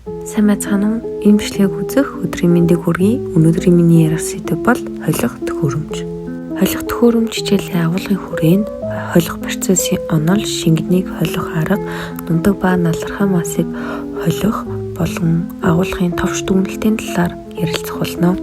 Сайн байцгаана уу? Энэ бичлэгийг үзэх өдрийн мэндийг хүргэе. Өнөөдрийн миний ярих сэдэв бол холих төхөөрөмж. Холих төхөөрөмж хичээлийн агуулгын хүрээнд холих процессын онол, шингэнийг холих арга, нундаг ба налархаа масыг холих болон агуулгын товч дүгнэлтийн талаар ярилцах болно.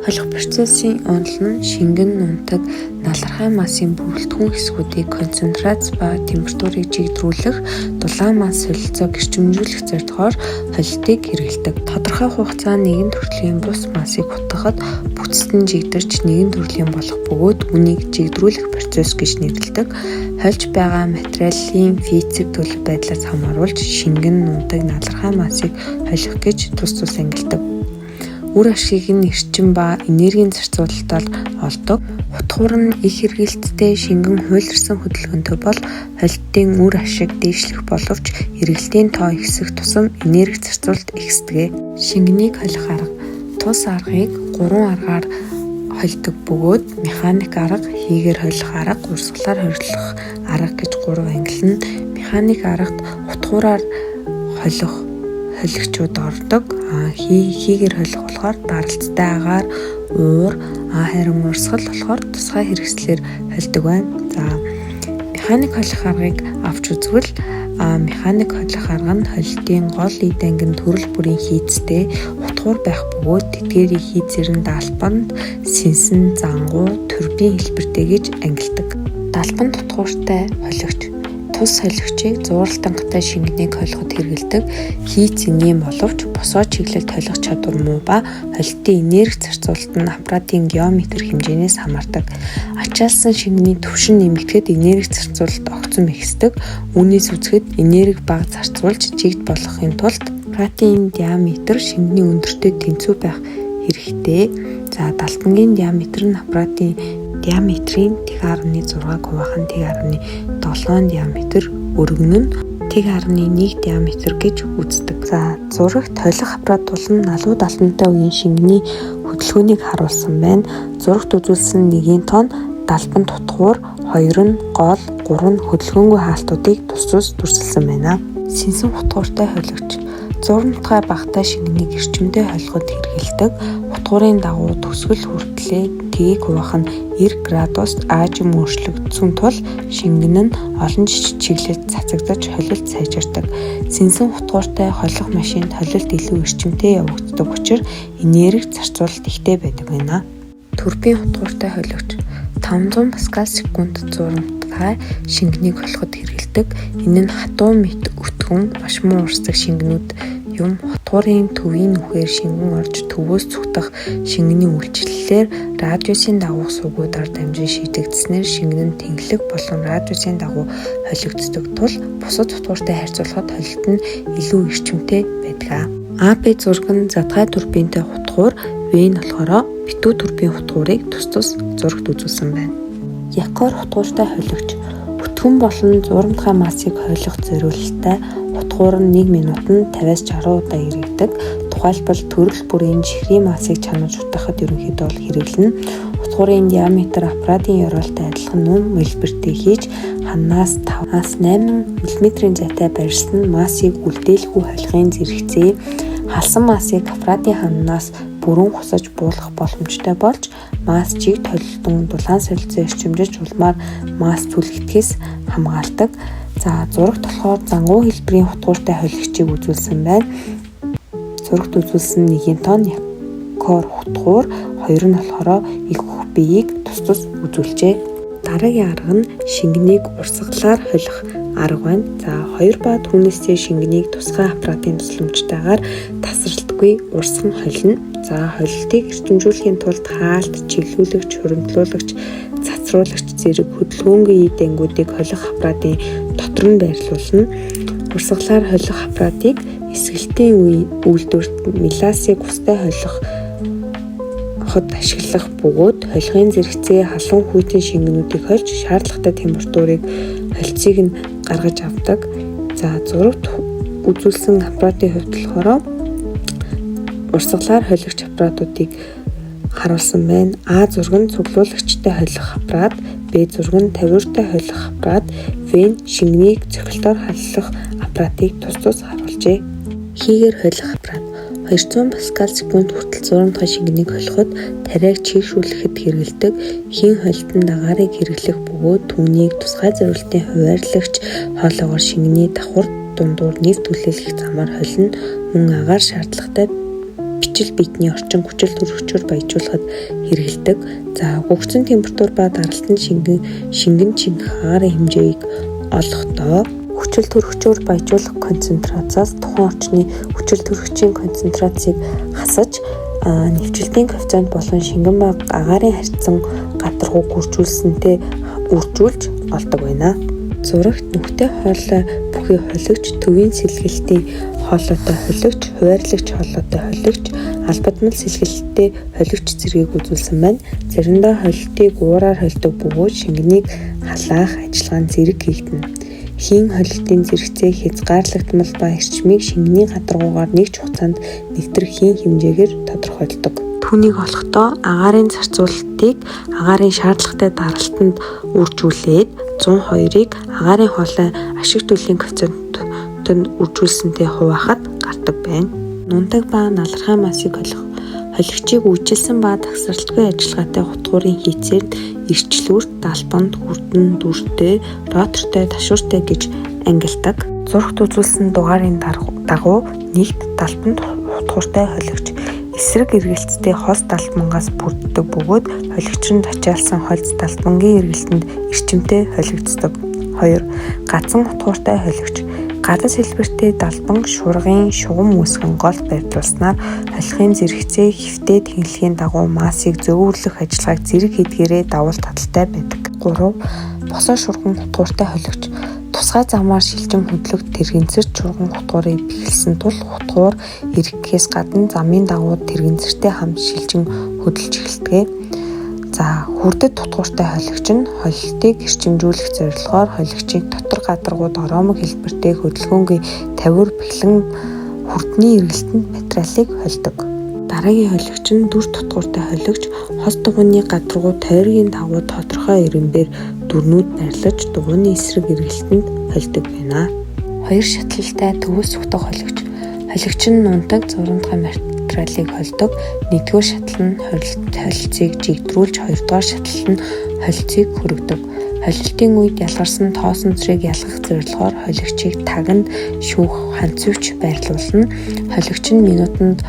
Холих процессын онол нь шингэн, нундаг, налархаа масын бүрэлдэхүүн хэсгүүдийг концентрац ба температурыг жигдрүүлэх, дулаан мас солилцоог эрчимжүүлэх зорилгоор холилтыг хэрэглэдэг. Тодорхой хугацаанд нэгэн төрлийн бус масыг хутгахад бүцэст нь жигдэрч нэгэн төрлийн болох бөгөөд үнийг жигдрүүлэх процесс гэж нэрлэдэг. Хольж байгаа материалын физик төлөв байдлаас хамааруулж шингэн, нундаг, налархаа масыг холих гэж тус ангилдаг. Үр ашгийг нь эрчим ба энергийн зарцуулалтаар олдог. Хутгуур нь их хэрэгэлттэй шингэн хуйларсан хөдөлгөөнтэй бол холилтын үр ашиг дээшлэх боловч эргэлтийн тоо ихсэх тусам энерги зарцуулалт ихсдэг. Шингэнийг холих арга. Тус аргыг 3 аргаар холдог бөгөөд механик арга, хийгээр холих арга, урсгалаар холих арга гэж 3 ангилна. Механик аргад хутгуураар холигчуд ордог. Хийгээр холих болохоор даралцтай агаар, уур, харин урсгал болохоор тусгай хэрэгслээр холдог байна. За механик холих аргыг авч үзвэл механик холих арга нь холилтын гол эд ангин төрөл бүрийн хийцтэй хутгуур байх бөгөөд тэдгээрийн хийцээр нь далбанд, сэнсэн, зангуу, турбин хэлбэртэй гэж ангилдаг. Далбанд хутгууртай холигч тус холигчийг зууралтангатай шингэнийг холиход хэрэглэдэг. Хийц энгийн боловч босоо чиглэлд холих чадвар муу ба холилтын энерги зарцуулалт нь аппаратын геометр хэмжээнээс хамаардаг. Ачаалсан шингэний түвшин нэмэгдэхэд энерги зарцуулалт огцом ихсдэг. Үүнээс үзэхэд энерги бага зарцуулж жигд болгохын тулд аппаратын диаметр шингэний өндөртэй тэнцүү байх хэрэгтэй. За далбангийн диаметр нь аппаратын диаметрийн тэг 1.6 хуваахан тэг 1.7 диаметр, өргөн нь тэг 1.1 диаметр гэж үздэг. За зурагт холих аппарат болон налууд алтантай үеийн шингэний хөдөлгөөнийг харуулсан байна. Зурагт үзүүлсэн 1 тонн далбанд хутгуур, 2 нь гол, 3 нь хөдөлгөөнгүй хаалтуудыг тус дүрсэлсэн байна. Сэнсэн хутгууртай холигч зураг нутгаа багтай шингэнийг эрчимтэй холиход хэрэглэдэг. Хутгуурын дагуу төсгөл хүртлээ тгийг хуваахан 90 градуст аажим өөрчлөгдсөн тул шингэн нь олон чиглэлд цацагдаж холилт сайжирдаг. Сэнсэн хутгууртай холих машинд холилт илүү эрчимтэй явагддаг учраас энерги зарцуулалт ихтэй байдаг байна. Турбин хутгууртай холигч 500 паскал секунд зурагтай шингэнийг холиход хэрэглэдэг. Энэ нь хатуу мэт өтгөн маш муу урсдаг шингэнүүд хутгуурын төвийн нүхээр шингэн орж төвөөс цугтах шингэний үйлчлэлээр радиусын дагуух сувгуудаар дамжин шийдэгдснээр шингэн нь тэнглэг болон радиусын дагуу холигддог тул бусад хутгууртай харьцуулахад холилт нь илүү эрчимтэй байдаг. АБ зураг нь задгай турбинтэй хутгуур, В нь болохоор битүү турбин хутгуурыг тус зурагт үзүүлсэн байна. Якор хутгууртай холигч өтгөн болон зурамтгай масыг холих зориулалттай хутгуур нь 1 минутанд 50-60 удаа эргэдэг. Тухайлбал төрөл бүрийн чихрийн масыг чанаж утгахад ерөнхийдөө бол хэрэглэнэ. Хутгуурын диаметр аппаратын ёроолтой адилхан нүм мөлбөртэй хийж ханаас 5-8 мм зайтай барьсан масыг үлдээлгүй холихын зэрэгцээ халсан масыг аппаратын ханаас бүрэн хусаж буулгах боломжтой болж мас жигд холилтон дулаан солилцоо эрчимжиж улмаар мас түлхэгдэхээс хамгаалдаг. За зурагт болохоор зангуу хэлбэрийн хутгууртай холигчийг үзүүлсэн байна. Зурагт үзүүлсэн 1 тонн якор хутгуур, 2 нь болохоор их хөх биеийг тус үзүүлжээ. Дараагийн арга нь шингэнийг урсгалаар холих арга байна. За 2 ба түүнээсээ шингэнийг тусгай аппаратын тусламжтайгаар тасралтгүй урсган холино. За холилтыг эрчимжүүлэхийн тулд хаалт, чиглүүлэгч, хуримтлуулагч, цацруулагч зэрэг хөдөлгөөнгүй эд ангиудыг холих аппаратын дотор нь байрлуулна. Урсгалаар холих аппаратыг эсгэлтийн үйлдвэрт меласыг устай холиход ашиглах бөгөөд холихын зэрэгцээ халуун хүйтэн шингэнүүдийг хольж шаардлагатай температурыг холцыг нь гаргаж авдаг. За зурагт үзүүлсэн аппаратын хувьд болохоор урсгалаар холигч аппаратуудыг харуулсан байна. А зураг нь цуглуулагчтай холих аппарат, Б зураг нь тавиуртай холих аппарат, В нь шингэнийг цохилтоор халлах аппаратыг тус харуулжээ. Хийгээр хойлох аппарат 200 паскал секунд хүртэл 100 дахь шингэнийг холиход тариаг чийгшүүлэхэд хэрэглэдэг хийн хойлтонд агаарыг хэрэглэх бөгөөд түүнийг тусгай зорилтын хуваарлагч хоолоогоор шингэний давхар дундуур нэр түлээлгэх замаар холино. Мөн агаар шаардлагатай бичил биетний орчин хүчил төрөгчөөр баяжуулахад хэрэглэдэг. За гөгцөн температур ба даралтанд шингэн чингэх агаарын хэмжээг олохдоо хүчил төрөгчөөр баяжуулах концентрацаас тухайн орчны хүчил төрөгчийн концентрацийг хасаж нэвчлэлтийн коэффициент болон шингэн ба агаарын харьцан гадаргуу үржүүлсэнтэй үржүүлж олдог байна. Зурагт нүхтэй хоолой бүхий холигч, төвийн сэлгэлтийн хоолойтой холигч, хуваарлагч хоолойтой холигч, албадмал сэлгэлттэй холигч зэргийг үзүүлсэн байна. Заримдаа холилтыг уураар холдог бөгөөд шингэнийг халаах ажиллагаа зэрэг хийгдэнэ. Хийн холилтын зэрэгцээ хязгаарлагдмал ба эрчмийг шингэний гадаргуугаар нэгж хугацаанд нэвтрэх хийн хэмжээгээр тодорхойлдог. Түүнийг олохдоо агаарын зарцуулалтыг агаарын шаардлагатай даралтанд үржүүлээд 102-ыг агаарын хоолой ашиг төлөвийн коэффициентөнд үржүүлсэнтэй хуваахад гардаг байна. Нундаг ба налархай массыг холигчийг үйлчилсэн ба тагсралтгүй ажиллагаатай хутгуурын хийцээрд эрчлүүрт, далбанд, хүрдэн, дүртэй, ротортой, ташууртай гэж ангилдаг. Зурагт үзүүлсэн дугаарын дагуу нэгт далбанд хутгууртай холигч эсрэг эргэлттэй хос далбангаас бүрддэг бөгөөд холигчранд ачаалсан хольц далбангийн эргэлтэнд эрчимтэй холигддог. 2. Газан хутгууртай холигч гадаа хэлбэртэй далбан шуургын шугам үүсгэн гол байрлуулснаар холихын зэрэгцээ хэвтээ тэнхлэгийн дагуу массыг зөөвөрлөх ажиллагааг зэрэг хийдгээрээ давуу талтай байдаг. 3. Босоо шуурган хутгууртай холигч тусгай замаар шилжин хөдлөх тэрэгцэрт шуурган хутгуурыг бэхэлсэн тул хутгуур эргэхээс гадна замын дагуу тэрэгцэртэй хамт шилжин хөдөлж эхэлдэг. За хүрдэт хутгууртай холигч нь холилтыг эрчимжүүлэх зорилгоор холигчийг дотор гадаргууд ороомог хэлбэртэй хөдөлгөөнгүй тавиур бэхлэн хүрдний эргэлтэнд материалыг холдог. Дараагийн холигч нь дүр тутгууртай холигч хос дугуйны гадаргуу тойргийн дагуу тодорхой ирэмбээр дүрнүүд байрлаж дугуйны эсрэг эргэлтэнд холдог байна. 2 шатлалтай төвөөс сухдаг холигч. Холигч нь нунтаг зургандгай материалыг холдог. 1-р шатлал нь холилцыг жигдрүүлж, 2-р шатлал нь холилцыг хөргөдөг. Холилтын үед ялгарсан тоосон цэрэг ялгах зорилгоор холигчийг таганд шүүх ханцвч байрлуулна. Холигч нь минутанд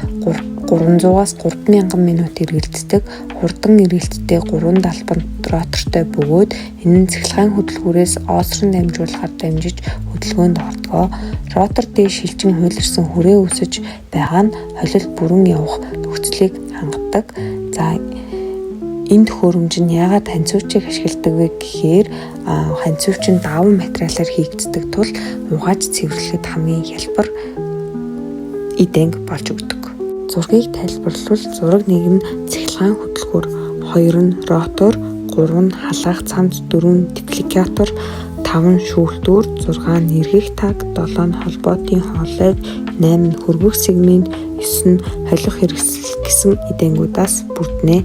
300-аас 3000 минут эргэлддэг. Хурдан эргэлттэй 3 далбанд ротортой бөгөөд энэ нь цахилгаан хөдөлгүүрээс оосрон дамжуулахаар дамжиж хөдөлгөөнд ордог. Ротор дээш шилжин хуйларсан хүрээ үсэж байгаа нь холилт бүрэн явах нөхцөлийг хангадаг. За энэ төхөөрөмж нь яагаад ханцвчийг ашигладаг вэ гэхээр ханцвч нь даван материалаар хийгддэг тул угааж цэвэрлэхэд хамгийн хялбар эдэнг болж өгдөг. Зургийг тайлбарлавал зураг 1 нь цахилгаан хөдөлгүүр, 2 нь ротор, 3 нь халаах цамц, 4 нь дупликатор, 5 нь шүүлтүүр, 6 нь эргэх таг, 7 нь холбоотын хоолой, 8 нь хөрвөх сегмент, 9 нь холих хэрэгсэл гэсэн эдэнгүүдээс бүрднэ.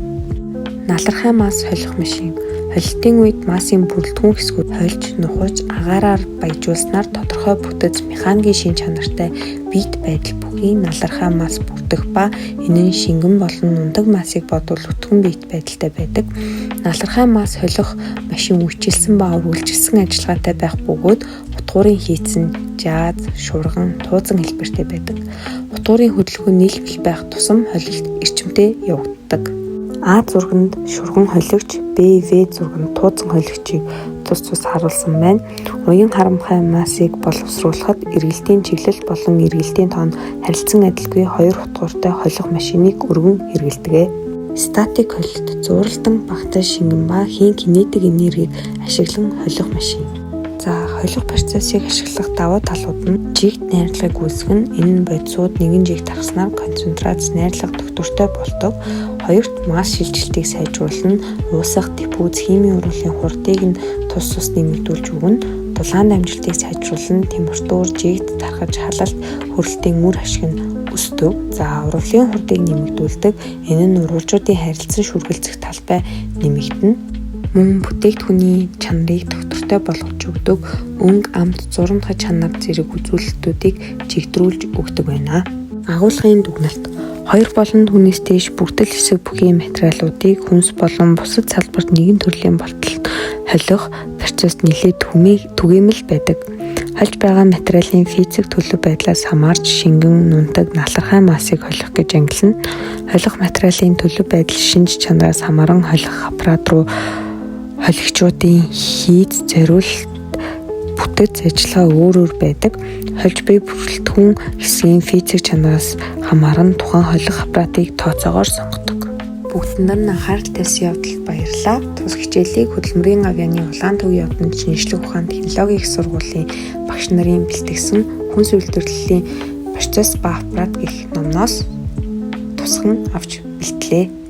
Налархай масс холих машин. Холилтын үед массын бүрэлдэхүүн хэсгүүд хольж, нухаж, агаараар баяжуулснаар тодорхой бүтэц механикийн шин чанартай биет байдал бүхий налархай масс бүрдэх ба энэ нь шингэн болон нундаг массыг бодвол өтгөн биет байдалтай байдаг. Налархай масс холих машин үйлчилсэн ба үргэлжилсэн ажиллагаатай байх бөгөөд утгуурын хийцэн, жааз, шуурган, тууцан хэлбэртэй байдаг. Утгуурын хөдөлгөөн нийлбэл байх тусам холилт эрчимтэй явагддаг. А зурганд шурган холигч, Б, В зурганд тууцан холигчийг тус харуулсан байна. Уян харамхай массыг боловсруулахад эргэлтийн чиглэл болон эргэлтийн тоон харилцан адилгүй 2 хутгууртай холих машиныг өргөн хэрэглэдэг. Статик холилт зуралдан багтаа шингэн ба хийн кинетик энергийг ашиглан холих машин. За холих процессыг ашиглах давуу талууд нь жигт найрлагыг үүсгэн энэ нь бодисууд нэгэн жиг тархснаар концентрац найрлага доктортой болдог. Хоёрт масс шилжилтийг сайжруулна, уусах, диффуз химийн урвалын хурдыг нь тус нэмэгдүүлж өгнө, дулаан дамжилтыг сайжруулна, температур, жигт тархаж халалт, хөрөлтийн үр ашиг нь өсдөг. За урвалын хурдыг нэмэгдүүлдэг. Энэ нь урвалжуудын харилцан шүргэлцэх талбай нэмэгдэнэ. Мөн бүтээгдэхүүний чанарыг сонирхолтой болгож өгдөг өнгө, амт, зурмтгай чанар зэрэг үзүүлэлтүүдийг чигтрүүлж өгдөг байна. Агуулгын дүгнэлт 2 болон түүнээс дээш бүрдэл хэсэг бүхий материалуудыг хүнс болон бусад салбарт нэгэн төрлийн болтолд холих процесс нэлээд түгээмэл байдаг. Хольж байгаа материалын физик төлөв байдлаас хамаарч шингэн, нунтаг, налархай массыг холих гэж ангилна. Холих материалын төлөв байдал шинж чанараас хамааран холих аппарат руу холигчдын хийц, зориулт, бүтэц ажиллагаа өөр байдаг. Хольж буй бүрэлдэхүүн хэсгийн физик чанараас хамааран тухайн холих аппаратыг тооцоогоор сонгодог. Бүгдэнд нь анхаарал тавьсан явдалд баярлалаа. Тус хичээлийг хөдөлмөрийн авьяаны улаан төвийн явданд шинжлэх ухаан технологийн их сургуулийн багш нарын бэлтгэсэн хүнс үйлдвэрлэлийн процесс ба аппарат гэх номноос тусган авч бэлтлээ.